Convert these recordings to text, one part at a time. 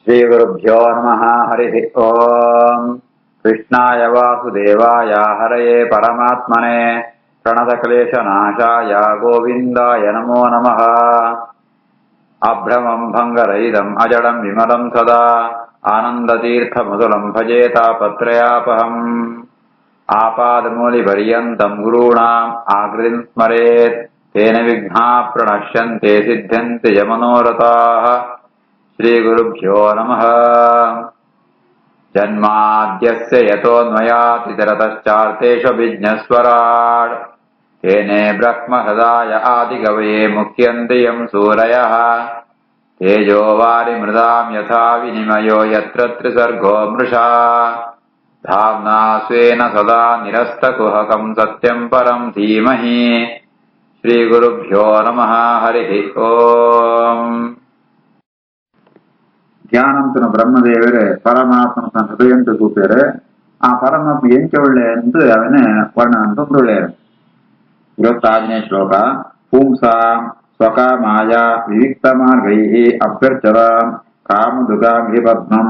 श्रीगुरुभ्यो नमः। हरिः ओम्। कृष्णाय वासुदेवाय हरये परमात्मने प्रणतक्लेशनाशाय गोविन्दाय नमो नमः। अभ्रमं भङ्गरहितम् अजडं विमलं सदा आनन्दतीर्थमधुरं भजे तापत्रयापहम्। आपादमूलिपर्यन्तं गुरूणाम् आकृतिं स्मरेत् तेन विघ्नाः प्रणश्यन्ते सिद्ध्यन्ति च मनोरथाः। श्रीगुरुभ्यो नमः। जन्माद्यस्य यतोऽन्वयातितरतश्चार्थेष्वभिज्ञस्वराट् तेने ब्रह्महृदाय आदिकवये मुह्यन्ति यं सूरयः। तेजो वारिमृदां यथा विनिमयो यत्र त्रिसर्गो मृषा धाम्ना स्वेन सदा निरस्तकुहकं सत्यं परं धीमहि। श्रीगुरुभ्यो नमः। हरिः ओम्. ಧ್ಯಾನಂತನ ಬ್ರಹ್ಮದೇವರೇ ಪರಮಾತ್ಮನ ತನ್ನ ಹೃದಯಂತ ಕೂತಾರೆ. ಆ ಪರಮಾತ್ಮ ಎಂಚ ಒಳ್ಳೆ ಅಂತ ಅವನೇ ವರ್ಣ ಅಂತ ಒಳ್ಳೆಯರು. 26ನೇ ಶ್ಲೋಕ. ಪುಂಸಾಂ ಸ್ವಕಾಮಾಯ ವಿವಿಕ್ತ ಮಾರ್ಗೈ ಅಭ್ಯರ್ಚರ ಕಾಮದುಗಾಂಘಿ ಪದ್ಮಂ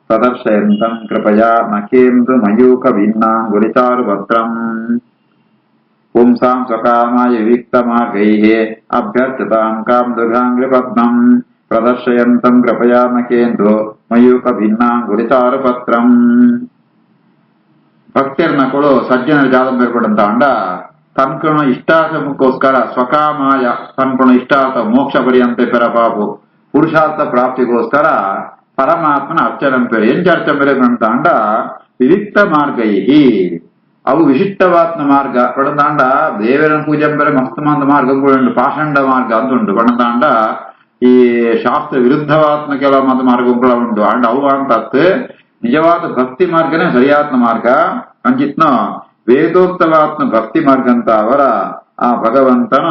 ಪ್ರದರ್ಶಯಂತಂ ಕೃಪಯಾ ನಕೇಂದ್ರ ಮಯೂಕ ಭಿನ್ನಾಂಗುಲಿಚಾರು ಪತ್ರಂ. ಪುಂಸಾಂ ಸ್ವಕಾಮಾಯ ವಿವಿಕ್ತ ಮಾರ್ಗೈ ಅಭ್ಯರ್ಚತಾಂ ಕಾಮದುಗಾಂಘಿ ಪದ್ಮಂ ಪ್ರದರ್ಶಯಂತಂ ಕೃಪಯಾ ನಕೇಂದ್ರೋ ಮಯೂಕ ಭಿನ್ನಾಂಗುಲಿಚಾರು ಪತ್ರಂ. ಭಕ್ತರನ್ನಗಳು ಸಜ್ಜನರ ಜಾದಂ ಬೇರ್ಪಡಂತ ಅಂಡ ತನ್ಕಣ ಇಷ್ಟಾರ್ಥಕ್ಕೋಸ್ಕರ ಸ್ವಕಾಮಾಯ ತನ್ಕಣ ಇಷ್ಟಾರ್ಥ ಮೋಕ್ಷ ಪರ್ಯಂತ ಪೆರಪಾಪು ಪುರುಷಾರ್ಥ ಪ್ರಾಪ್ತಿಗೋಸ್ಕರ ಪರಮಾತ್ಮನ ಅರ್ಚನೆ ಪೇರು ಎಂಚ ಅರ್ಚನೆ ಪೇರಂತ ಅಂಡ ವಿವಿಕ್ತ ಮಾರ್ಗೈ ಅವು ವಿಶಿಷ್ಟವಾತ್ಮ ಮಾರ್ಗ ಪಡಂತಾಂಡ ದೇವರನ್ನ ಪೂಜೆ ಬೇರೆ ಮಸ್ತ್ ಮಂದ ಮಾರ್ಗಗಳು ಪಾಷಂಡ ಮಾರ್ಗ ಅಂತ ಉಂಟು ಪಡಂತಾಂಡ ಈ ಶಾಸ್ತ್ರ ವಿರುದ್ಧವಾತ್ಮ ಕೆಲವು ಮತ ಮಾರ್ಗಗಳು ಉಂಟು ಅಂಡ್ ಅವು ಅಂತತ್ ನಿಜವಾದ ಭಕ್ತಿ ಮಾರ್ಗನೇ ಸರಿಯಾತ್ಮ ಮಾರ್ಗ ಅಂಚಿತ್ನ ವೇದೋಕ್ತವಾತ್ಮ ಭಕ್ತಿ ಮಾರ್ಗ ಅಂತ ಅವರ ಆ ಭಗವಂತನ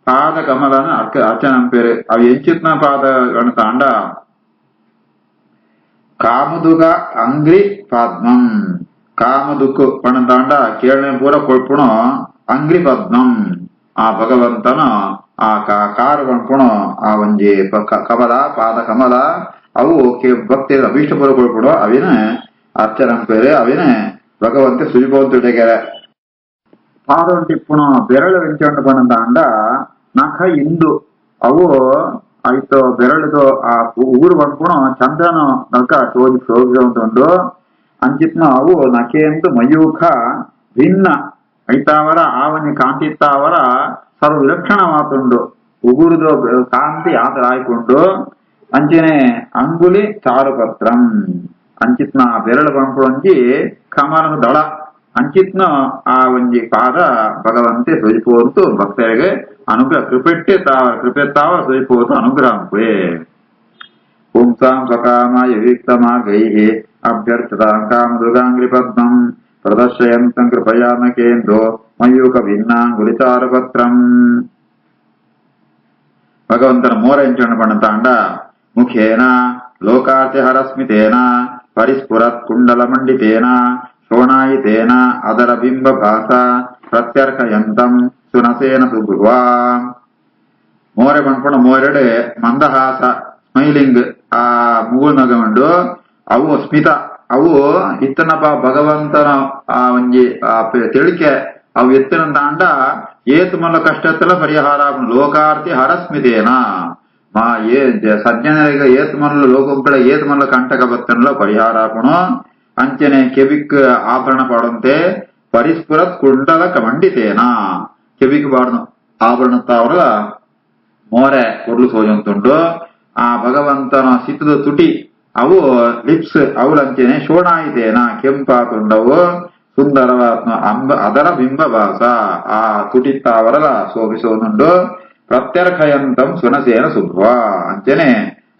ಪಾದ ಕಮಲನ ಅರ್ಚನೆ ಪೇರು ಅವು ಎಂಚಿತ್ನ ಪಾದ ತಾಂಡ ಕಾಮದುಗ ಅಂಗ್ರಿ ಪದ್ಮಂ ಕಾಮದುಕ್ಕು ಪಣತಾಂಡ ಕೇಳನೆ ಪೂರ ಕೊಳ್ಪುಣ ಅಂಗ್ರಿ ಪದ್ಮಂ ಆ ಭಗವಂತನ ಆ ಕಾರ ಪಣ ಆ ಒಂಜಿ ಕಮಲ ಪಾದ ಕಮಲ ಅವು ಭಕ್ತಿ ಅಭೀಷ್ಟ ಪೂರ ಕೊಳ್ಪುಣ ಅವೇನ ಅರ್ಚನೆ ಪೇರೆ ಅವೇನ ಭಗವಂತ ಸುಜಿಬೋಂತುಟೆಗೆರೆ ಪಾದ ಟಿಪ್ಪುಣ ಬೆರಳು ವೆಂಚಂಡು ಪಣತಾಂಡ ನಖ ಇಂದು ಅವು ಆಯ್ತು ಬೆರಳದು ಆ ಊರು ಬಂದ್ಪುಣ ಚಂದನ ನಲ್ಕ ಶೋಭಿಸುವಂತೊಂದು ಅಂಚಿತ್ನ ಅವು ನಕೆಂದು ಮಯೂಖ ಭಿನ್ನ ಐತಾವರ ಆವನಿ ಕಾಂತಿತ್ತಾವರ ಸರ್ವ ವಿಲಕ್ಷಣ ಮಾತುಂಡು ಉಗುರುದು ಕಾಂತಿ ಆತರ ಆಯ್ಕೊಂಡು ಅಂಚನೆ ಅಂಗುಲಿ ಚಾರುಪತ್ರಂ ಅಂಚಿತ್ನ ಬೆರಳು ಬಂದ್ಪುಣಂಜಿ ಕಮಲದ ದಳ ಅಂಚಿತ್ನ ಆ ಒಂಜಿ ಪಾದ ಭಗವಂತೆ ಸುಜಿಪೋದು ಭಕ್ತರಿಗೆ ಅನುಗ್ರಹ ಕೃಪೆತ್ತಾವ ಸುಜಿಪೋದು ಅನುಗ್ರಹ ಅಂಪೆ. ಪುಂಸಾಂ ಸ್ವಕಾಮಾಯ ವಿವಿಕ್ತ ಮಾರ್ಗೈ ಅಭ್ಯರ್ಥತಾಂ ಕಾಮದುಗಾಂಗ್ರಿ ಪದ್ಮಂ ಪ್ರದರ್ಶಯಂತಂ ಕೃಪಯಾ ನಕೇಂದ್ರೋ ಮಯೂಕ ಭಿನ್ನಾಂಗುಲಿಚಾರು ಪತ್ರಂ. ಭಗವಂತನ ಮೋರ ಎಂಚಣ್ಣ ಪಣತಾಂಡ ಮುಖೇನ ಲೋಕಾರ್ತಿ ಹರಸ್ಮಿತೇನ ಪರಿಸ್ಫುರತ್ ಕುಂಡಲ ಮಂಡಿತೇನ ಶೋಣಾಯಿತೇನ ಅದರ ಬಿಂಬ ಭಾಸ ಪ್ರತ್ಯರ್ಕಯಂತಂ ಸುನಸೇನ ಸುಭ್ವಾ. ಮೋರೆ ಬಂದ್ಪಣ ಮೋರೆಡೆ ಮಂದಹಾಸ ಸ್ಮೈಲಿಂಗ್ ಆ ಮೂಗು ನಗಮಂಡು ಅವು ಸ್ಮಿತ ಅವು ಇತ್ತನಪ್ಪ ಭಗವಂತನ ಆ ಒಂಜಿ ತಿಳಿಕೆ ಅವು ಎತ್ತಿನ ತಾಂಡ ಏತ್ ಮಲ್ಲ ಕಷ್ಟತ್ತಲ ಪರಿಹಾರ ಲೋಕಾರ್ತಿ ಹರಸ್ಮಿತೇನ ಮಾ ಸಜ್ಜನರಿಗೆ ಏತ್ ಮಲ್ಲ ಲೋಕಗಳ ಏತ್ ಮಲ್ಲ ಕಂಟಕ ಬತ್ತನಲ್ಲ ಪರಿಹಾರಾಪುಣ ಅಂಚನೆ ಕೆಬಿಕ್ ಆಭರಣ ಪಾಡಂತೆ ಪರಿಸ್ಫುರತ್ ಕುಂಡಲ ಮಂಡಿತೇನ ಕೆಬಿಕ್ ಬಾಡ್ನು ಆಭರಣ ತಾವರ ಮೋರೆ ಕೊಡ್ಲು ಸೋಜಂತುಂಡು ಆ ಭಗವಂತನ ಸಿತ್ತದ ತುಟಿ ಅವು ಲಿಪ್ಸ್ ಅವಳಂಚನೆ ಶೋಣಾಯಿತೇನ ಕೆಂಪಾತುಂಡವು ಸುಂದರವಾತ್ಮ ಅದರ ಬಿಂಬ ಭಾಸ ಆ ತುಟಿತ್ತಾವರ ಶೋಭಿಸೋನುಂಡು ಪ್ರತ್ಯರ್ಕಯಂತಂ ಸುನಸೇನ ಸುಭ್ವ ಅಂಚನೆ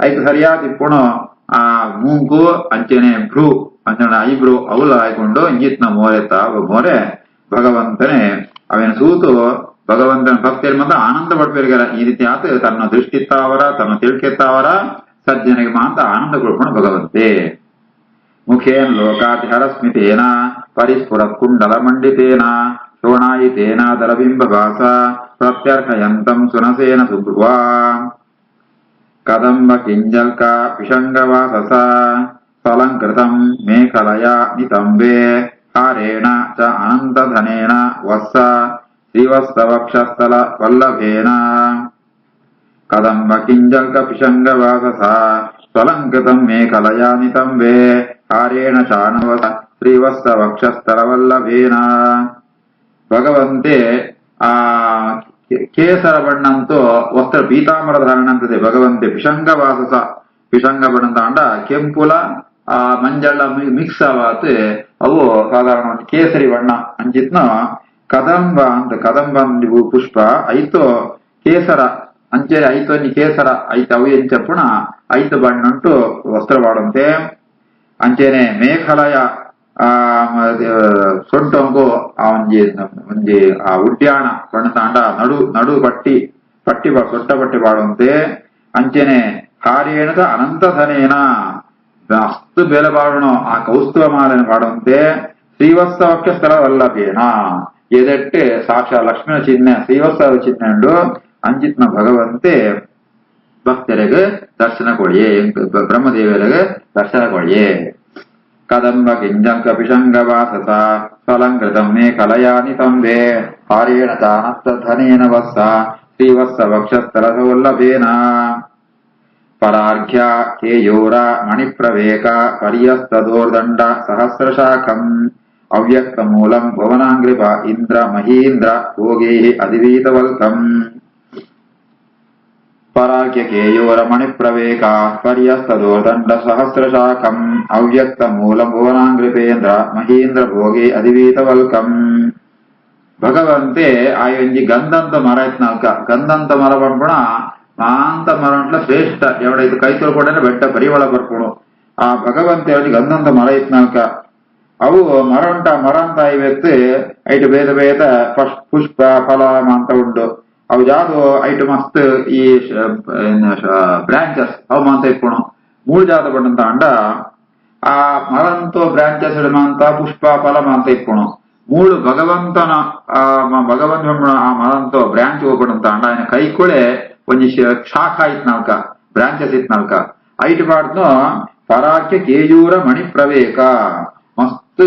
ಐದು ಸರಿಯಾದ ಆ ಮೂಗು ಅಂಚನೆ ಭ್ರೂ ಅಂಚನೆ ಐಬ್ರು ಅವಳು ಆಯ್ಕೊಂಡು ಇಂಜಿತ್ನ ಮೋರೆ ಮೋರೆ ಭಗವಂತನೇ ಅವೇನು ಸೂತು ಭಗವಂತನ ಭಕ್ತಿಯಲ್ಲಿ ಮಾತ್ರ ಆನಂದ ಪಡ್ಬೇಕಾರ ಈ ರೀತಿ ಆತ ತನ್ನ ದೃಷ್ಟಿತ್ತಾವರ ತನ್ನ ತಿಳ್ಕೆತ್ತಾವರ ಸಜ್ಜನಿಗೆ ಮಾತ್ರ ಆನಂದ ಕೊಡ್ಕೊಂಡು ಭಗವಂತೆ. ಮುಖೇನ ಲೋಕಾತಿ ಹರಸ್ಮಿತೇನ ಪರಿಸ್ಫುರ ಕುಂಡಲ ಮಂಡಿತೇನ ಶೋಣಾಯಿತೇನ ದರಬಿಂಬ ಭಾಸ ಪ್ರತ್ಯರ್ಕಯಂತಂ ಸುನಸೇನ ಸುಭ್ವಾ. ಕದಂಬ ಕಿಂಜಲ್ಕ ಪಿಶಂಗವಾಸಸ ಸ್ವಲಂಕೃತಂ ಮೇಖಲಯ ನಿತಂಬೆ ಹಾರೇಣ ಚ ಅನಂತಧನೇನ ವತ್ಸ ಶ್ರೀವತ್ಸವಕ್ಷಸ್ಥಲ ವಲ್ಲಭೇನ ಕದಂಬ ಕಿಂಜಲ್ಕ ಪಿಶಂಗವಾಸಸ ಸ್ವಲಂಕೃತಂ ಮೇಖಲಯ ನಿತಂಬೆ ಹಾರೇಣ ಚಾನವ ಶ್ರೀವತ್ಸವಕ್ಷಸ್ಥಲ ವಲ್ಲಭೇನ. ಭಗವಂತೆ ಆ ಕೇಸರ ಬಣ್ಣಂತೂ ವಸ್ತ್ರ ಪೀತಾಂಬರ ಧಾರಣ ಅಂತದೆ. ಭಗವಂತೆ ಪಿಶಂಗವಾಸಸ ಪಿಶಂಗ ಬಣ್ಣಂತ ಅಂಡ ಕೆಂಪುಲ ಆ ಮಂಜಳ ಮಿಕ್ಸ್ ಆವಾತ್ ಅವು ಸಾಧಾರಣ ಕೇಸರಿ ಬಣ್ಣ ಅಂಚಿತ್ನ ಕದಂಬ ಅಂತ ಕದಂಬ ಪುಷ್ಪ ಐತೋ ಕೇಸರ ಅಂಚೆ ಐತೋ ಕೇಸರ ಐತ ಅವು ಎಂಚಪ್ಪುಣ ಐತ ಬಣ್ಣ ಉಂಟು ವಸ್ತ್ರ ಬಾಡಂತೆ. ಅಂಚೆನೆ ಮೇಘಲಯ ಸೊಂಟಂಗು ಒಂಜಿ ಆ ಉಡ್ಯಾಣ ಬಣ್ಣತಾಂಡ ನಡು ಪಟ್ಟಿ ಸೊಟ್ಟ ಪಟ್ಟಿ ಬಾಡುವಂತೆ. ಅಂಚೆನೆ ಹಾರೇಣದ ಅನಂತಧನೇನ ಅಸ್ತು ಬೆಲೆ ಬಾಡೋಣ ಆ ಕೌಸ್ತುವ ಮಾಲೆನ ಬಾಡುವಂತೆ. ಶ್ರೀವತ್ಸವಕ್ಕೆ ಸ್ಥಳವಲ್ಲಭೇನ ಎದೆಟ್ಟೆ ಸಾಕ್ಷಾ ಲಕ್ಷ್ಮಣ ಚಿಹ್ನೆ ಶ್ರೀವತ್ಸವ ಚಿಹ್ನೆ ಉಂಡು ಅಂಚಿತ್ನ ಭಗವಂತೆ ಭಕ್ತರಿಗೆ ದರ್ಶನ ಕೊಡಿಯೇ ಬ್ರಹ್ಮದೇವರಿಗೆ ದರ್ಶನ ಕೊಡಿಯೇ. ಕದಂಬ ಕಿಂಜಂಕ ಪಿಶಂಗವಾಸಸ ಸ್ವಲಂಕೃತಂ ಮೇಖಲಯ ನಿತಂಬೆ ಹಾರೇಣ ಚಾನಂತಧನೇನ ವತ್ಸ ಶ್ರೀವತ್ಸವಕ್ಷಸ್ಥಲವಲ್ಲಭೇನ. ಪರಾರ್ಘ್ಯ ಕೇಯೂರ ಮಣಿಪ್ರವೇಕ ಪರ್ಯಸ್ತದೋರ್ದಂಡ ಸಹಸ್ರಶಾಖಂ ಅವ್ಯಕ್ತ ಮೂಲಂ ಭುವನಾಂಗ್ರಿಪ ಇಂದ್ರ ಮಹೀಂದ್ರ ಭೋಗೇ ಅಧಿವೀತವಲ್ಕಂ. ಪರಾರ್ಘ್ಯ ಕೇಯೂರ ಮಣಿಪ್ರವೇಕ ಪರ್ಯಸ್ತದೋರ್ದಂಡ ಸಹಸ್ರಶಾಖಂ ಅವ್ಯಕ್ತ ಮೂಲಂ ಭುವನಾಂಗ್ರಿಪೇಂದ್ರ ಮಹೀಂದ್ರ ಭೋಗೇ ಅಧಿವೀತವಲ್ಕಂ. ಭಗವಂತೆ ಆಯೊಂಜಿ ಗಂಧಂತ ಮರ ಇತ್ನಾಲ್ಕ ಗಂಧಂತ ಮರ ಬಂದ್ಬಿಡ ಮಾಂತ ಮರ ಉಂಟ್ಲ ಶ್ರೇಷ್ಠ ಎವಡ ಇದು ಕೈ ತೊಳ್ಕೊಂಡ್ರೆ ಬೆಟ್ಟ ಪರಿವಳ ಬರ್ಕೊಡು. ಆ ಭಗವಂತ ಗಂಧಂತ ಮರ ಇತ್ನಾಲ್ಕ ಅವು ಮರ ಉಂಟ ಮರ ಅಂತ ಐವೆತ್ತು ಐಟು ಬೇದ ಬೇದ ಪುಷ್ಪ ಫಲ ಅಂತ ಉಂಟು. ಅವು ಯಾವ್ದು ಐಟು ಮಸ್ತ್ ಈ ಬ್ರಾಂಚಸ್ ಅವು ಮಾಂತ ಇಟ್ಕೊಣು ಮೂರು ಜಾತ ಬಂದಂತ ಅಂಡ ಆ ಮರಂತೋ ಬ್ರಾಂಚಸ್ ಮಾಂತ ಪುಷ್ಪ ಫಲ ಮಾಂತ ಇಟ್ಕೊಣು ಮೂಳು ಭಗವಂತನ ಭಗವಂತ ಆ ಮರಂತೋ ಬ್ರಾಂಚ್ ಹೋಗ್ಬಿಡಂತ ಅಂಡ ఆయన ಕೈಕೊಳೆ ಒಂಜಿ ಶಾಖ ಇತ್ನಾಲ್ಕ ಬ್ರಾಂಚಸ್ ಇತ್ನಾಲ್ಕ ಐಟ್ ಬಾಡ್ನು ಪರಾಕ್ಯ ಕೇಯೂರ ಮಣಿ ಪ್ರವೇಕ ಮಸ್ತ್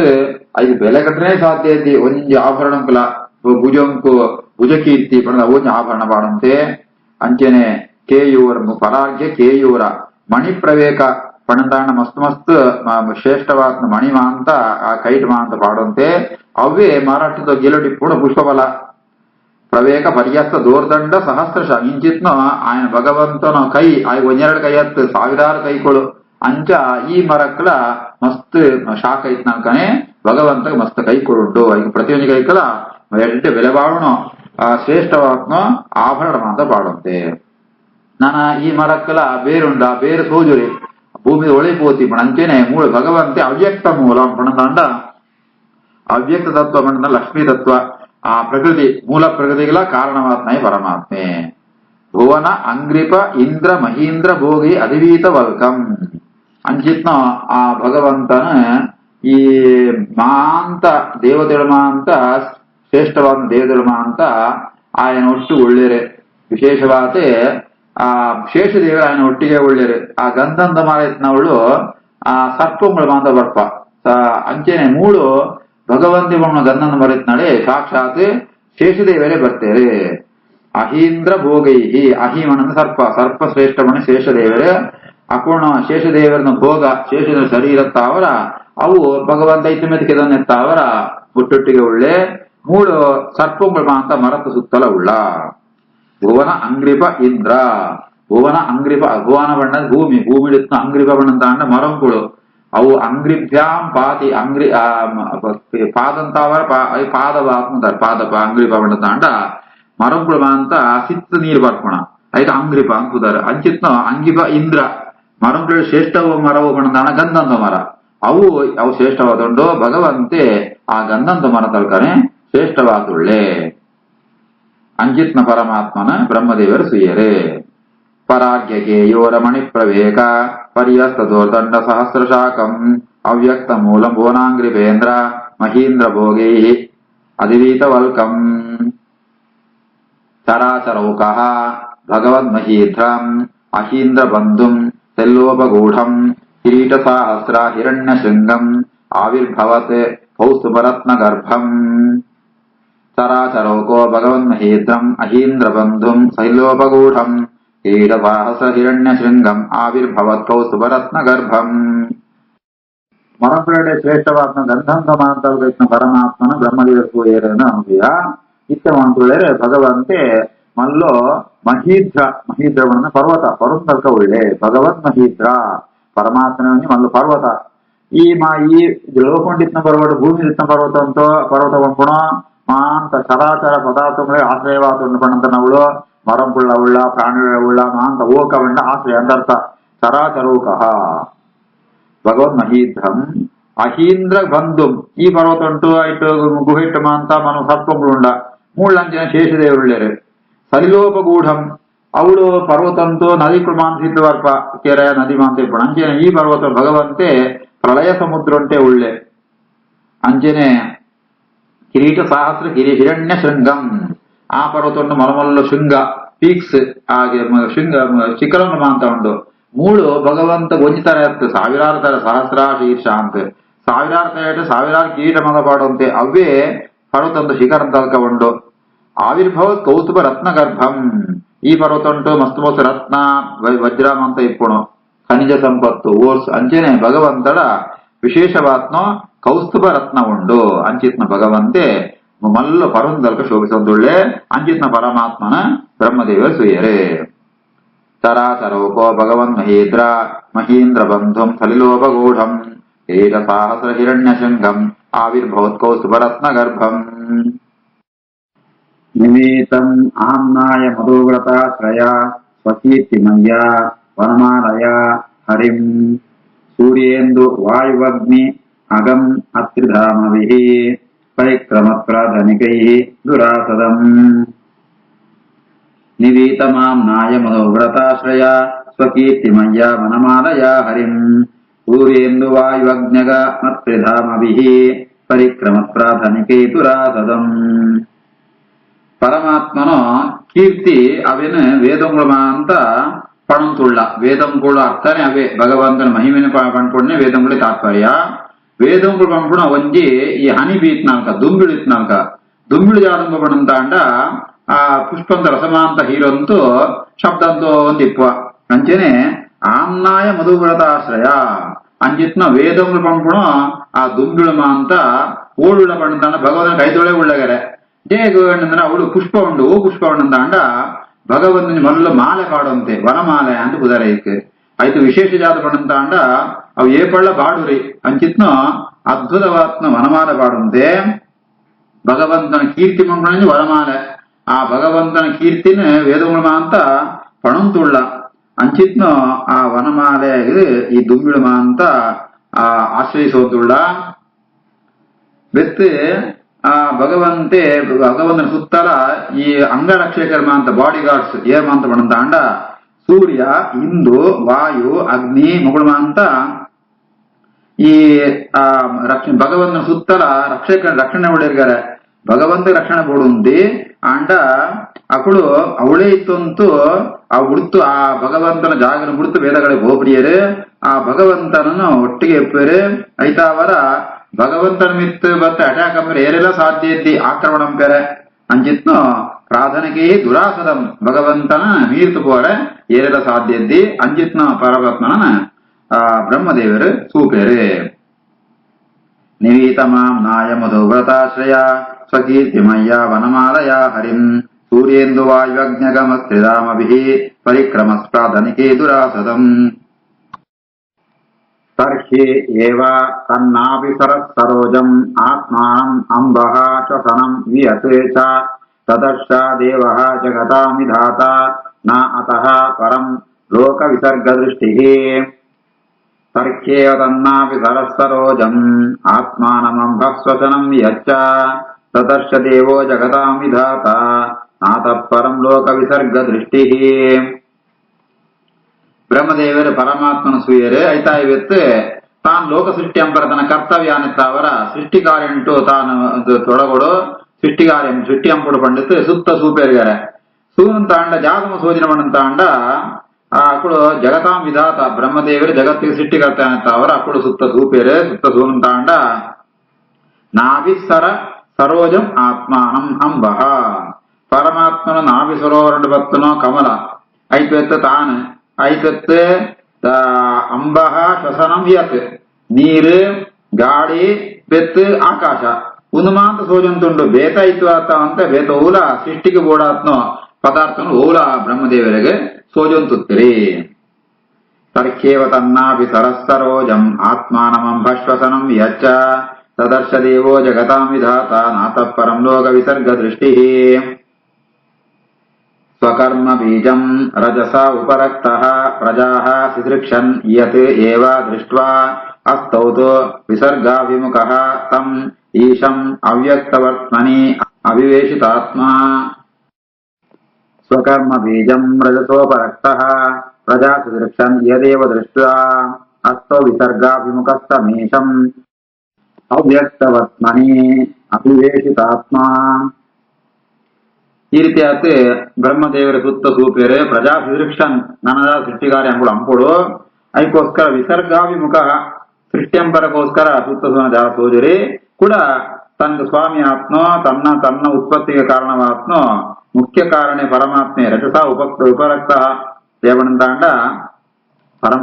ಐದು ಬೆಲೆ ಕಟ್ಟನೆ ಸಾಧ್ಯ ಐತಿ. ಒಂಜಿ ಆಭರಣಂಕುಲ ಭುಜಂಕು ಭುಜಕೀರ್ತಿ ಪಡೆದ ಒಂಜಿ ಆಭರಣ ಬಾಡಂತೆ. ಅಂಚೆನೆ ಕೇಯೂರ ಪರಾಗ್ಯ ಕೇಯೂರ ಮಣಿ ಪ್ರವೇಕ ಪಣಂದಾಣ ಮಸ್ತ್ ಮಸ್ತ್ ಶ್ರೇಷ್ಠವಾದ ಮಣಿ ಮಾಂತ ಆ ಕೈಟ್ ಮಾಂತ ಪಾಡುವಂತೆ. ಅವೇ ಮಾರಾಟದ ಗೆಲುಡಿ ಕೂಡ ಪುಷ್ಪಫಲ ಪ್ರವೇಕ ಪರ್ಯಸ್ತ ದೋರ್ದಂಡ ಸಹಸ್ರಶ ಇಂಚಿತ್ನು ఆయన ಭಗವಂತನ ಕೈ ಆಯ್ ಒಂದೆರಡು ಕೈ ಹತ್ತು ಸಾವಿರಾರು ಕೈಗಳು ಅಂಚ ಈ ಮರಕ್ಕಲ ಮಸ್ತ್ ಶಾಖ ಇತ್ನಾಲ್ಕನೆ ಭಗವಂತ ಮಸ್ತ್ ಕೈಕೊಳುಂಟು ಈಗ ಪ್ರತಿಯೊಂದು ಕೈಕಲ ಎಡ್ಡೆ ಬೆಲೆ ಬಾಳೋಣ ಆ ಶ್ರೇಷ್ಠವಾತ್ಮ ಆಭರಣ ಅಂತ ಬಾಡುವಂತೆ. ನಾನು ಈ ಮರಕ್ಕಲ ಬೇರುಂಡ ಬೇರು ಸೋಜುರಿ ಭೂಮಿ ಒಳಿಪೋತಿ ಅಂಚೆನೆ ಮೂಲ ಭಗವಂತೆ ಅವ್ಯಕ್ತ ಮೂಲ ಪಣದಂಡ ಅವ್ಯಕ್ತ ತತ್ವ ಪಣದ ಲಕ್ಷ್ಮೀ ತತ್ವ ಆ ಪ್ರಕೃತಿ ಮೂಲ ಪ್ರಕೃತಿಗಳ ಕಾರಣವಾತ್ಮೇ ಪರಮಾತ್ಮೆ. ಭುವನ ಅಂಗ್ರಿಪ ಇಂದ್ರ ಮಹೀಂದ್ರ ಭೋಗಿ ಅಧಿವೀತ ವಲ್ಕಂ ಅಂಚಿತ್ನ ಆ ಭಗವಂತನ ಈ ಮಾಂತ ದೇವತೆಗಳ ಮಾಂತ ಶ್ರೇಷ್ಠವಾದ ದೇವತೆಗಳ ಮಾಂತ ఆయన ಒಟ್ಟು ಒಳ್ಳೆರೆ ವಿಶೇಷವಾದ ಆ ಶೇಷದೇವರು ఆయన ಒಟ್ಟಿಗೆ ಒಳ್ಳೆರೆ. ಆ ಗಂಧಂದ ಮಾರತ್ನವಳು ಆ ಸರ್ಪಗಳ ಮಾಂತ ಬರ್ಪ ಅಂಚೆನೆ ಮೂಳು ಭಗವಂತಿ ಗಂಧಂದ ಮರೆತ್ನಾಳೆ ಸಾಕ್ಷಾತ್ ಶೇಷದೇವರೇ ಬರ್ತೇವೆ. ಅಹೀಂದ್ರ ಭೋಗೈಹಿ ಅಹಿಮನ ಸರ್ಪ ಶ್ರೇಷ್ಠಮಣ ಶೇಷದೇವರೇ ಅಪೂರ್ಣ ಶೇಷದೇವರನ ಭೋಗ ಶೇಷದೇವ ಶರೀರತ್ತಾವರ ಅವು ಭಗವಂತ ಇತಿಮೆತ್ತಿಕೆದನ್ನೆತ್ತಾವರ ಒಟ್ಟೊಟ್ಟಿಗೆ ಉಳ್ಳೆ ಮೂಳು ಸರ್ಪಗಳು ಮಾಂತ ಮರತ ಸುತ್ತಲ ಉಳ್ಳ. ಭುವನ ಅಂಗ್ರಿಪ ಇಂದ್ರ ಭುವನ ಅಂಗ್ರಿಪ ಭುವನ ಬಣ್ಣದ ಭೂಮಿ ಭೂಮಿಡಿತ್ನ ಅಂಗ್ರಿಪ ಬಣ್ಣದ ಅಂಡ ಮರಂಗಳು ಅವು ಅಂಗ್ರಿಭ್ಯಾಂ ಪಾತಿ ಅಂಗ್ರಿ ಪಾದಂತಾವರ ಪಾದವಾತ್ಮದಾರ ಪಾದಪ ಅಂಗ್ರಿಪ ಬಣ್ಣದ ಅಂಡ ಮರಂಗಳು ಮಾಂತ ಸಿತ್ತ ನೀರು ಬರ್ಕೋಣ ಐದು ಅಂಗ್ರಿಪ ಅಂಕುದಾರ ಅಂಚಿತ್ನ ಅಂಗಿಪ ಇಂದ್ರ ಮರಗಳು ಶ್ರೇಷ್ಠವ ಮರವು ಬಣ್ಣದ ಗಂಧಂತ ಮರ ಅವು ಶ್ರೇಷ್ಠವಾದುಂಡು ಭಗವಂತೆ ಆ ಗಂಧಂತ ಮರ ತಲ್ಕನೆ ಶ್ರೇಷ್ಠವಾದುಳ್ಳೆ. ಅಂಚಿತ್ನ ಪರಮಾತ್ಮನ ಬ್ರಹ್ಮದೇವರು ಸುಯ್ಯರೆ. ಪರಾಗ್ಯಗೆ ಯೋರ ಮಣಿ ಪ್ರವೇಕ ಪರ್ಯಸ್ತದೋರ್ದಂಡ ಸಹಸ್ರಶಾಖಂ ಅವ್ಯಕ್ತ ಮೂಲ ಭುವನಾಂಗ್ರಿಪೇಂದ್ರ ಮಹೀಂದ್ರ ಭೋಗೈ ಅಧಿವೀತ ವಲ್ಕಂ. ಚರಾಚರೌಕಃ ಭಗವದ್ಮಹೀಧ್ರಂ ಅಹೀಂದ್ರ ಬಂಧುಂ ತೆಲ್ಲೋಪಗೂಢಂ ಕಿರೀಟ ಸಾಹಸ್ರ ಹಿರಣ್ಯ ಶೃಂಗಂ ಆವಿರ್ಭವತ್ ಕೌಸ್ತುಭರತ್ನ ಗರ್ಭಂ ಚರಾಚರೌಕೋ ಭಗವನ್ಮಹೇಂದ್ರಂ ಅಹೀಂದ್ರ ಬಂಧುಂ ಶೈಲೋಪಗೂಢಂ ಕಿರೀಟ ಸಾಹಸ್ರ ಹಿರಣ್ಯ ಶೃಂಗಂ ಆವಿರ್ಭವತ್ ಕೌಸ್ತುಭರತ್ನ ಗರ್ಭಂ. ಮರಗಳಲ್ಲಿ ಶ್ರೇಷ್ಠವಾದ ಗಂಧಂಗಮಾಂತರ್ಗತ್ನ ಪರಮಾತ್ಮನ ಬ್ರಹ್ಮದೇವಕ್ಕೂ ಏರನ ಅನುಭವ ಇತ್ತವಂತೇಳಿದ್ರೆ ಭಗವಂತೆ ಮಲ್ಲೋ ಮಹೀದ್ರ ಮಹೀದ್ರವನ್ನ ಪರ್ವತ ಪರುಂದರ್ಕ ಒಳ್ಳೆ ಭಗವತ್ ಮಹೀದ್ರ ಪರಮಾತ್ಮನೇ ಮಲ್ಲು ಪರ್ವತ ಈ ಲೋಕೊಂಡಿತ್ನ ಪರ್ವತ ಭೂಮಿ ಇತ್ನ ಪರ್ವತ ಅಂತೋ ಪರ್ವತ ಪಂಪುಣ ಮಾಂತ ಚರಾಚರ ಪದಾರ್ಥಗಳೇ ಆಶ್ರಯವಾದ ಪಣಂತನವಳು ಮರಂಪುಳ್ಳ ಉಳ್ಳ ಪ್ರಾಣಿಗಳ ಉಳ್ಳ ಮಾಂತ ಓಕವಣ್ಣ ಆಶ್ರಯ ಅಂದರ್ಥ ಚರಾಚರೋಕಃ ಭಗವದ್ ಮಹೀದ್ರಂ ಅಹೀಂದ್ರ ಬಂಧುಂ ಈ ಪರ್ವತ ಉಂಟು ಐಟು ಗುಹಿಟ್ಟು ಮಾಂತ ಮನು ಸರ್ಪಗಳುಂಡ ಮೂಳ್ಳಂಚಿನ ಶೇಷದೇವರುಳ್ಳೇರು ಸಲಿಲೋಪಗೂಢಂ ಅವಳು ಪರ್ವತಂತೂ ನದಿ ಮಾಂಸಿದ್ದು ಅಲ್ಪ ಕೆರೆ ನದಿ ಮಾಂಸ ಇಪ್ಪಣ ಅಂಚೆನೆ ಈ ಪರ್ವತ ಭಗವಂತೆ ಪ್ರಳಯ ಸಮುದ್ರ ಉಂಟೆ ಉಳ್ಳೆ ಅಂಚೆನೆ ಕಿರೀಟ ಸಹಸ್ರ ಹಿರಣ್ಯ ಶೃಂಗಂ ಆ ಪರ್ವತ ಮಲಮಲ್ಲ ಶೃಂಗ ಪೀಕ್ಸ್ ಹಾಗೆ ಶೃಂಗ ಶಿಖರನ್ನು ಮಾಂತ ಉಂಟು ಮೂಳು ಭಗವಂತ ಗೊಂಜಿತರ ಇರ್ತದೆ ಸಾವಿರಾರು ತರ ಸಹಸ್ರ ಶೀರ್ಷ ಅಂತ ಸಾವಿರಾರು ತರ ಸಾವಿರಾರು ಕಿರೀಟ ಮಗ ಪಾಡುವಂತೆ ಅವೇ ಪರ್ವತಂತ ಶಿಖರ ಅಂತ ಉಂಟು ಆವಿರ್ಭವ ಕೌಸ್ತುಭ ರತ್ನ ಗರ್ಭಂ ಈ ಪರ್ವತ ಉಂಟು ಮಸ್ತು ಮಸ್ತು ರತ್ನ ವಜ್ರಾಮ ಅಂತ ಇಪ್ಪುಣು ಖನಿಜ ಸಂಪತ್ತು ಓರ್ಸ್ ಅಂಚೆನೆ ಭಗವಂತಡ ವಿಶೇಷವಾತ್ನ ಕೌಸ್ತುಭ ರತ್ನ ಉಂಡು ಅಂಚಿತ್ನ ಭಗವಂತೆ ಮಲ್ಲ ಪರಂದಲ್ಕ ಶೋಭಿಸೊಂದುಳ್ಳೆ ಅಂಚಿತ್ನ ಪರಮಾತ್ಮನ ಬ್ರಹ್ಮದೇವ ಸುಯರೆ ಚರಾಚರೋಪೋ ಭಗವನ್ ಮಹೀಂದ್ರ ಮಹೀಂದ್ರ ಬಂಧುಂ ಸಲಿಲೋಪಗೂಢಂ ಏಕ ಸಾಹಸ್ರ ಹಿರಣ್ಯ ಶೃಂಗಂ ಆವಿರ್ಭವತ್ ಕೌಸ್ತುಭ ರತ್ನ ಗರ್ಭಂ ನಿವೇತಂ ಆಮ್ನಾಯ ಮಧುವ್ರತಾಶ್ರಯ ಸ್ವಕೀರ್ತಿಮಯ್ಯ ವನಮಾಲಯ ಹರಿಂ ಸೂರ್ಯೇಂದು ವಾಯುವಗ್ನಿ ಅಗಂ ಅತ್ರಿಧಾಮವಿಃ ಪರಿಕ್ರಮಪ್ರಾಧನಿಕೈಃ ದುರಾಸದಂ ನಿವೇತಮಾಮ್ನಾಯ ಮಧುವ್ರತಾಶ್ರಯ ಸ್ವಕೀರ್ತಿಮಯ್ಯ ವನಮಾಲಯ ಹರಿಂ ಸೂರ್ಯೇಂದು ವಾಯುವಗ್ನ್ಯಗ ಅತ್ರಿಧಾಮವಿಃ ಪರಿಕ್ರಮಪ್ರಾಧನಿಕೈಃ ದುರಾಸದಂ. ಪರಮಾತ್ಮನ ಕೀರ್ತಿ ಅವೇನು ವೇದಂಗಳು ಅಂತ ಪಣಂತುಳ್ಳ ವೇದಂಗಳು ಅರ್ಥನೇ ಅವೇ ಭಗವಂತನ ಮಹಿಮೆನ ಪಣ್ಪುಣ್ಯ ವೇದಂಗಳೇ ತಾತ್ಪರ್ಯ ವೇದಂಗಳು ಪಂಪುಣ ಒಂಜಿ ಈ ಹನಿ ಬೀತ್ನಾಲ್ಕ ದುಂಬಿಳಿತ್ನಾಲ್ಕ ದುಂಬಿಳು ಜಾದಂಬ ಪಣಂತ ಅಂಡ ಆ ಪುಷ್ಪಂತ ರಸಮಾಂತ ಹೀರಂತೂ ಶಬ್ದಂತೋ ಒಂದಿಪ್ಪ ಅಂಚೆನೆ ಆಮ್ನಾಯ ಮಧುವ್ರತಾಶ್ರಯ ಅಂಜಿತ್ನ ವೇದಂಗಳು ಪಂಪುಣ ಆ ದುಂಬಿಳು ಮಾಂತ ಓಳುಳ್ಳ ಪಣಂತ ಭಗವಂತನ ಕೈತೊಳೆ ಉಳ್ಳಗರೆ ಹೇಗಂದ್ರೆ ಅವಳು ಪುಷ್ಪ ಉಂಡು ಓ ಪುಷ್ಪ ಉಂಡು ಅಂಡ ಭಗವಂತನ ಮಲ್ಲ ಮಾಲೆ ಪಾಡುವಂತೆ ವನಮಾಲೆ ಅಂತ ಕುದರೈಕ್ ಆಯ್ತು ವಿಶೇಷ ಜಾತ ಪಣಂತ ಅಂಡ ಅವು ಏಪಳ್ಳ ಬಾಡುರಿ ಅಂಚಿತ್ನ ಅದ್ಭುತವಾತ್ನ ವನಮಾಲೆ ಪಾಡುವಂತೆ ಭಗವಂತನ ಕೀರ್ತಿ ಮಂಗಳ ವನಮಾಲೆ ಆ ಭಗವಂತನ ಕೀರ್ತಿನ ವೇದಗುಳ ಅಂತ ಪಣಂತುಳ್ಳ ಅಂಚಿತ್ನ ಆ ವನಮಾಲೆ ಈ ದುಂಬಿಳು ಅಂತ ಆ ಆಶ್ರಯಿಸೋದುಳ್ಳ ಬೆತ್ತು ಆ ಭಗವಂತನ ಸುತ್ತಲ ಈ ಅಂಗರಕ್ಷಕರ್ಮ ಅಂತ ಬಾಡಿ ಗಾರ್ಡ್ಸ್ ಏರ್ಮ ಅಂತ ಪಣಂತ ಅಂಡ ಸೂರ್ಯ ಇಂದು ವಾಯು ಅಗ್ನಿ ಮುಗುಳ್ಮ ಅಂತ ಈ ಆ ಭಗವಂತನ ಸುತ್ತಲ ರಕ್ಷಣೆ ಉಳಿರ್ಗಾರೆ ಭಗವಂತ ರಕ್ಷಣೆ ಕೊಡುಂದಿ ಅಂಡ ಅಕಳು ಅವಳೇ ಇತ್ತಂತೂ ಆ ಉಡ್ತು ಆ ಭಗವಂತನ ಜಾಗನ ಬಿಡ್ತು ವೇದಗಳಿಗೆ ಹೋಗ್ಬಿಡಿಯರು ಆ ಭಗವಂತನನ್ನು ಒಟ್ಟಿಗೆ ಎಪ್ಪರು ಐತಾವರ ಭಗವಂತನ ಮಿತ್ ಮತ್ತೆ ಅಟ್ಯಾಕ್ ಅಂದ್ರೆ ಏರೆಲ್ಲ ಸಾಧ್ಯ ಇದ್ದಿ ಆಕ್ರಮಣ ಪೇರೆ ಅಂಚಿತ್ನು ಪ್ರಾರ್ಥನೆಗೆ ದುರಾಸದಂ ಭಗವಂತನ ಮೀರ್ತು ಪೋರೆ ಏರೆಲ್ಲ ಸಾಧ್ಯ ಇದ್ದಿ ಅಂಚಿತ್ನ ಪರಮಾತ್ಮನ ಬ್ರಹ್ಮದೇವರು ಸೂಪೇರೆ ನಿವೀತಮಾಂ ನಾಯ ಮಧುವ್ರತಾಶ್ರಯ ಸ್ವಕೀರ್ತಿಮಯ್ಯ ವನಮಾಲಯ ಹರಿಂ ಸೂರ್ಯೇಂದು ವಾಯುಗ್ನ್ಯಗಮತ್ರಿಧಾಮಭಿಃ ಪರಿಕ್ರಮಸ್ಪ್ರಾಧನಿಕೆ ದುರಾಸದಂ. ತರ್ಹಿ ಏವ ತನ್ನಾಭಿಸರತ್ ಸರೋಜಂ ಆತ್ಮಾನಂ ಅಂಬಃ ಶ್ವಸನಂ ವಿಯತೆ ಚ ತದರ್ಶ ದೇವಃ ಜಗತಾಂ ವಿಧಾತ ನ ಅತಃ ಪರಂ ಲೋಕ ವಿಸರ್ಗ ದೃಷ್ಟಿಃ. ತರ್ಹ್ಯೇವ ತನ್ನಾಭಿಸರತ್ ಸರೋಜಂ ಆತ್ಮಾನಮಂಬಃ ಶ್ವಸನಂ ವಿಯಚ್ಚ ತದರ್ಶ ದೇವೋ ಜಗತಾಂ ವಿಧಾತ ನಾತಃ ಪರಂ ಲೋಕ ವಿಸರ್ಗ ದೃಷ್ಟಿಃ. ಬ್ರಹ್ಮದೇವರು ಪರಮಾತ್ಮನ ಸೂಯರೆ ಐತಾ ಇವತ್ತು ತಾನು ಲೋಕ ಸೃಷ್ಟಿ ಅಂಬರ ತನ್ನ ಕರ್ತವ್ಯ ಅನ್ನತ್ತ ಅವರ ಸೃಷ್ಟಿ ಕಾರ್ಯ ಉಂಟು ತಾನು ತೊಡಗೊಡು ಸೃಷ್ಟಿ ಕಾರ್ಯ ಸೃಷ್ಟಿ ಅಂಪುಡು ಪಂಡಿತ್ ಸುತ್ತ ಸೂಪೇರಿಗಾರೆ ಸೂನಂತ ಅಂಡ ಜಾಗಮ ಸೋಜನ ಪಣಂತ ಅಂಡ ಅಕ್ಕಳು ಜಗತಾಂ ವಿಧಾತ ಬ್ರಹ್ಮದೇವರು ಜಗತ್ತಿಗೆ ಸೃಷ್ಟಿಕರ್ತ ಅಂತ ಅವರು ಅಕ್ಕಳು ಸುತ್ತ ಸೂಪೇರೆ ಸುತ್ತ ಸೂನು ತಾಂಡ ನಾಭಿಸ್ಸರ ಸರೋಜಂ ಆತ್ಮಾನಂ ಅಂಬಹ ಪರಮಾತ್ಮನ ನಾಭಿ ಸರೋವರ ಬತ್ತನೋ ಕಮಲ ಐಪೆತ್ತ ತಾನು ಐಪೆತ್ತ ಅಂಬಹ ಶ್ವಸನಂ ಯತ್ ನೀರು ಗಾಳಿ ಬೆತ್ತು ಆಕಾಶ ಒಂದು ಮಾತ್ರ ಸೋಜಂತುಂಡು ಬೇತ ಇತ್ತು ಆತ ಅಂತ ಬೇತ ಊಲ ಸೃಷ್ಟಿಗೆ ಬೋಡಾತ್ನೋ ಪದಾರ್ಥನು ಊಲ ಬ್ರಹ್ಮದೇವರಿಗೆ ಸೋಜಂತುತ್ತಿರಿ ತರ್ಕೇವ ತನ್ನಾಭಿ ಸರಸ್ಸರೋಜಂ ಆತ್ಮಾನಮಂಭ ಶ್ವಸನಂ ಯಚ್ಚ ತದರ್ಶ ದೇವೋ ಜಗತಾಂ ವಿಧಾತ ನಾತಃ ಪರಂ ಲೋಕ ವಿಸರ್ಗ ದೃಷ್ಟಿ ಸ್ವಕರ್ಮ ಬೀಜಂ ರಜಸಾ ಉಪರಕ್ತಃ ಪ್ರಜಾಃ ಸಿದೃಕ್ಷನ್ ಯತ್ ಏವ ದೃಷ್ಟ್ವಾ ಅಸ್ತೌತು ವಿಸರ್ಗಾಭಿಮುಖಃ ತಂ ಈಶಂ ಅವ್ಯಕ್ತವರ್ತ್ಮನಿ ಅವಿವೇಶಿತಾತ್ಮ ಸ್ವಕರ್ಮ ಬೀಜಂ ರಜಸೋಪರಕ್ತಃ ಪ್ರಜಾ ಸಿದೃಕ್ಷನ್ ಯದೇವ ದೃಷ್ಟ್ವಾ ಅಸ್ತೌ ವಿಸರ್ಗಾಭಿಮುಖಸ್ತಮೀಶಂ ಅವ್ಯಕ್ತವರ್ತ್ಮನಿ ಅವಿವೇಶಿತಾತ್ಮ. ಈ ರೀತಿಯಾಗಿ ಬ್ರಹ್ಮದೇವರ ಸುತ್ತ ಸೂಪೇರೆ ಪ್ರಜಾ ಸಿದೃಕ್ಷನ್ ನನದ ಸೃಷ್ಟಿಕಾರಿ ಅಂಗಳು ಅಂಪುಡು ಅದಕ್ಕೋಸ್ಕರ ವಿಸರ್ಗಾಭಿಮುಖ ಸೃಷ್ಟಿಯಂಬರಕ್ಕೋಸ್ಕರ ಸುತ್ತ ಸೂನ ಜಾಲ ಸೋಜರಿ ಕೂಡ ತನ್ನ ಸ್ವಾಮಿ ಆತ್ನೋ ತನ್ನ ಉತ್ಪತ್ತಿಗೆ ಕಾರಣವಾತ್ನೋ ಮುಖ್ಯ ಕಾರಣ ಪರಮಾತ್ಮೆ ರಜಸ ಉಪರಕ್ತ ದೇವನಂತಾಂಡ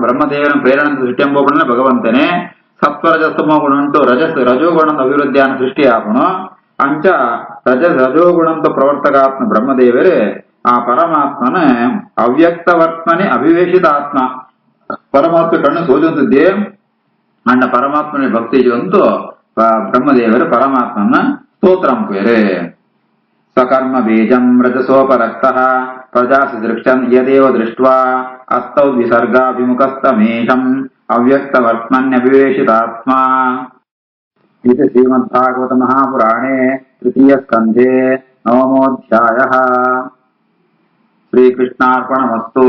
ಬ್ರಹ್ಮದೇವನ ಪ್ರೇರಣ ಸೃಷ್ಟಿಯಂಬೋಗುಣ ಭಗವಂತನೇ ಸತ್ವರಜಸ್ತಮೋ ಗುಣ ಉಂಟು ರಜೋಗುಣದ ಅಭಿವೃದ್ಧಿಯನ್ನು ಸೃಷ್ಟಿಯಾಗುಣ ಅಂಚ ರಜೋಗುಣಂತ ಪ್ರವರ್ತಕಾತ್ಮ ಬ್ರಹ್ಮದೇವರೇ ಆ ಪರಮಾತ್ಮನ ಅವ್ಯಕ್ತವರ್ತ್ಮನೆ ಅಭಿವೇಶಿತ ಆತ್ಮ ಪರಮಾತ್ಮ ಕಣ್ಣು ಸೋಜುತ್ತಿದ್ದೇ ಅಂಡ ಪರಮಾತ್ಮನ ಭಕ್ತಿ ಜೊಂತು ಬ್ರಹ್ಮದೇವರು ಪರಮಾತ್ಮನ ಸ್ತೋತ್ರಂಪೇರೆ ಸ್ವಕರ್ಮ ಬೀಜಂ ರಜಸೋಪರಕ್ತಃ ಪ್ರಜಾ ಸಿದೃಕ್ಷನ್ ಯದೇವ ದೃಷ್ಟ್ವಾ ಅಸ್ತೌ ವಿಸರ್ಗಾಭಿಮುಖಸ್ತಮೇಶಂ ಅವ್ಯಕ್ತವರ್ತ್ಮನ್ಯಭಿವೇಶಿತಾತ್ಮ. ಇದು ಶ್ರೀಮದ್ಭಾಗವತ ಮಹಾಪುರಾಣೇ ತೃತೀಯ ಸ್ಕಂಧೆ ನವಮೋಧ್ಯಾಯಃ. ಶ್ರೀಕೃಷ್ಣಾರ್ಪಣಮಸ್ತು.